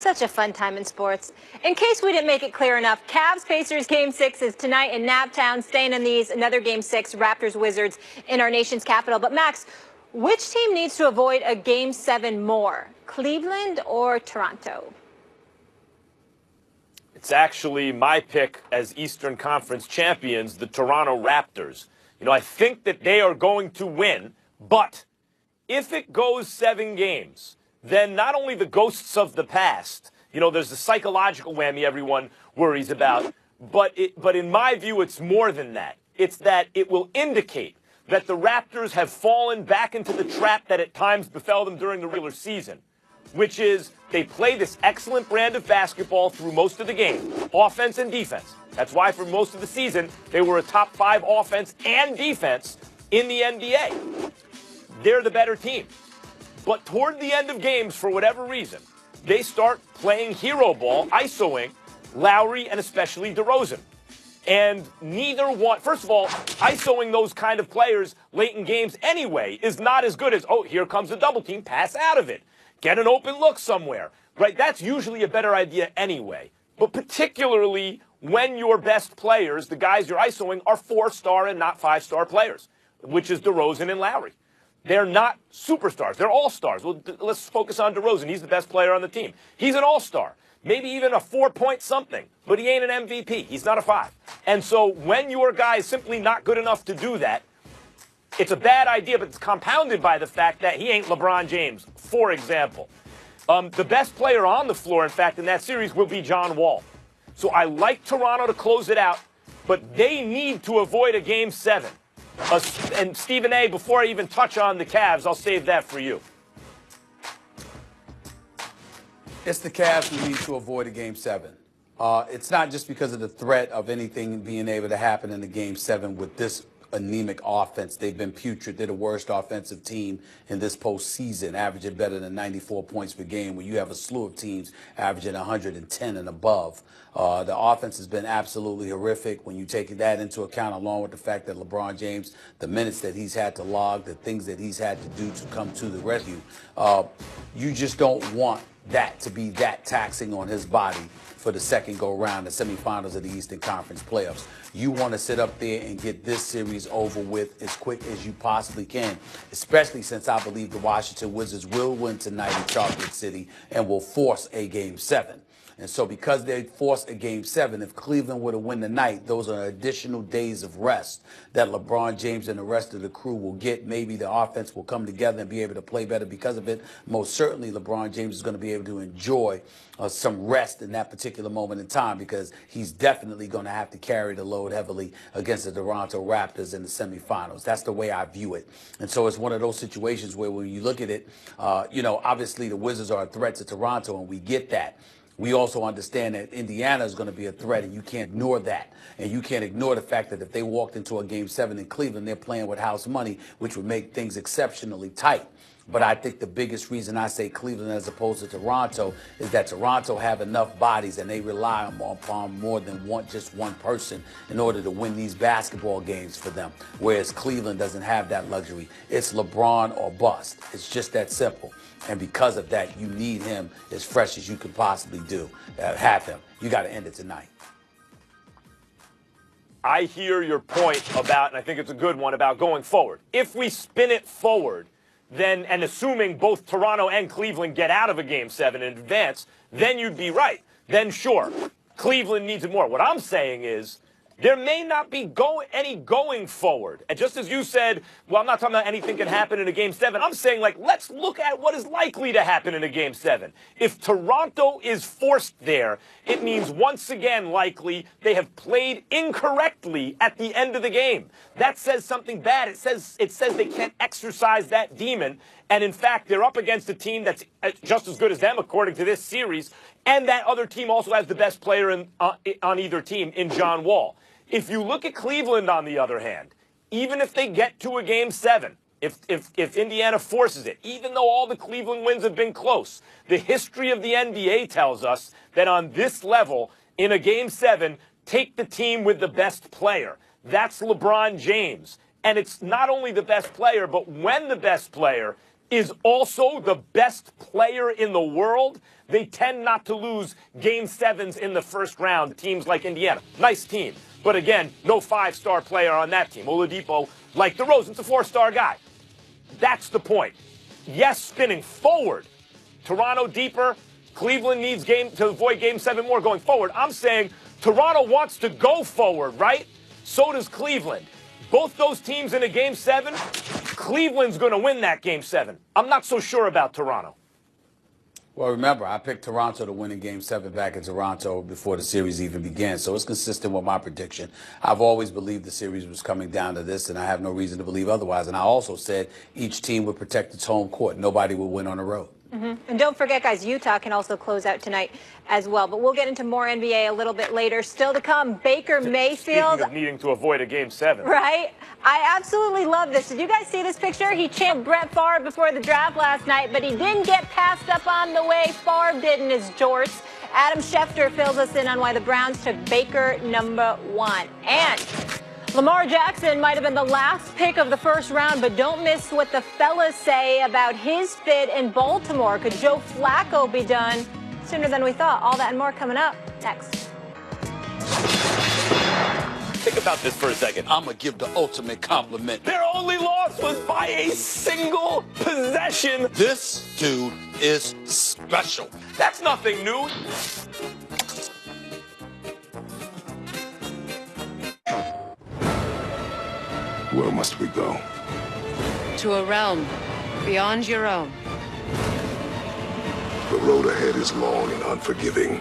Such a fun time in sports. In case we didn't make it clear enough, Cavs-Pacers Game 6 is tonight in Naptown. Staying in these, another Game 6, Raptors-Wizards in our nation's capital. But, Max, which team needs to avoid a Game 7 more, Cleveland or Toronto? It's actually my pick as Eastern Conference champions, the Toronto Raptors. You know, I think that they are going to win, but if it goes 7 games, then not only the ghosts of the past, you know, there's the psychological whammy everyone worries about, but in my view, it's more than that. It's that it will indicate that the Raptors have fallen back into the trap that at times befell them during the regular season, which is they play this excellent brand of basketball through most of the game, offense and defense. That's why for most of the season, they were a top 5 offense and defense in the NBA. They're the better team. But toward the end of games, for whatever reason, they start playing hero ball, isoing Lowry and especially DeRozan. And neither one, first of all, isoing those kind of players late in games anyway is not as good as, oh, here comes a double team, pass out of it. Get an open look somewhere, right? That's usually a better idea anyway. But particularly when your best players, the guys you're isoing, are 4-star and not 5-star players, which is DeRozan and Lowry. They're not superstars. They're all-stars. Well, let's focus on DeRozan. He's the best player on the team. He's an all-star, maybe even a 4-point something, but he ain't an MVP. He's not a 5. And so when your guy is simply not good enough to do that, it's a bad idea, but it's compounded by the fact that he ain't LeBron James, for example. The best player on the floor, in fact, in that series will be John Wall. So I like Toronto to close it out, but they need to avoid a Game 7. And Stephen A., before I even touch on the Cavs, I'll save that for you. It's the Cavs who need to avoid a Game 7. It's not just because of the threat of anything being able to happen in the Game 7 with this anemic offense. They've been putrid. They're the worst offensive team in this postseason, averaging better than 94 points per game, when you have a slew of teams averaging 110 and above. The offense has been absolutely horrific when you take that into account, along with the fact that LeBron James, the minutes that he's had to log, the things that he's had to do to come to the rescue. You just don't want that to be that taxing on his body for the second go-round, the semifinals of the Eastern Conference playoffs. You want to sit up there and get this series over with as quick as you possibly can, especially since I believe the Washington Wizards will win tonight in Chocolate City and will force a Game 7. And so because they force a Game 7, if Cleveland were to win tonight, those are additional days of rest that LeBron James and the rest of the crew will get. Maybe the offense will come together and be able to play better because of it. Most certainly, LeBron James is going to be able to enjoy some rest in that particular moment in time, because he's definitely going to have to carry the load heavily against the Toronto Raptors in the semifinals. That's the way I view it. And so it's one of those situations where when you look at it, you know, obviously the Wizards are a threat to Toronto, and we get that. We also understand that Indiana is going to be a threat, and you can't ignore that. And you can't ignore the fact that if they walked into a Game 7 in Cleveland, they're playing with house money, which would make things exceptionally tight. But I think the biggest reason I say Cleveland as opposed to Toronto is that Toronto have enough bodies, and they rely upon more than just one person in order to win these basketball games for them, whereas Cleveland doesn't have that luxury. It's LeBron or bust. It's just that simple. And because of that, you need him as fresh as you could possibly do. Have him. You got to end it tonight. I hear your point about, and I think it's a good one, about going forward. If we spin it forward, then, and assuming both Toronto and Cleveland get out of a Game 7 in advance, then you'd be right. Then sure, Cleveland needs it more. What I'm saying is, there may not be any going forward. And just as you said, well, I'm not talking about anything can happen in a Game 7. I'm saying, like, let's look at what is likely to happen in a Game 7. If Toronto is forced there, it means once again, likely, they have played incorrectly at the end of the game. That says something bad. It says they can't exercise that demon. And in fact, they're up against a team that's just as good as them, according to this series. And that other team also has the best player on either team in John Wall. If you look at Cleveland, on the other hand, even if they get to a Game 7, if Indiana forces it, even though all the Cleveland wins have been close, the history of the NBA tells us that on this level, in a Game 7, take the team with the best player. That's LeBron James. And it's not only the best player, but when the best player is also the best player in the world, they tend not to lose game sevens in the first round. Teams like Indiana, nice team. But again, no five-star player on that team. Oladipo, like DeRozan's a four-star guy. That's the point. Yes, spinning forward. Toronto deeper. Cleveland needs to avoid game seven more going forward. I'm saying Toronto wants to go forward, right? So does Cleveland. Both those teams in a game seven, Cleveland's going to win that game seven. I'm not so sure about Toronto. Well, remember, I picked Toronto to win in Game 7 back in Toronto before the series even began, so it's consistent with my prediction. I've always believed the series was coming down to this, and I have no reason to believe otherwise. And I also said each team would protect its home court. Nobody would win on the road. And don't forget, guys, Utah can also close out tonight as well. But we'll get into more NBA a little bit later. Still to come, Baker Mayfield. Speaking of needing to avoid a game seven. Right? I absolutely love this. Did you guys see this picture? He channeled Brett Favre before the draft last night, but he didn't get passed up on the way Favre did in his jorts. Adam Schefter fills us in on why the Browns took Baker #1. And Lamar Jackson might have been the last pick of the first round, but don't miss what the fellas say about his fit in Baltimore. Could Joe Flacco be done sooner than we thought? All that and more coming up next. Think about this for a second. I'm going to give the ultimate compliment. Their only loss was by a single possession. This dude is special. That's nothing new. Where must we go? To a realm beyond your own. The road ahead is long and unforgiving.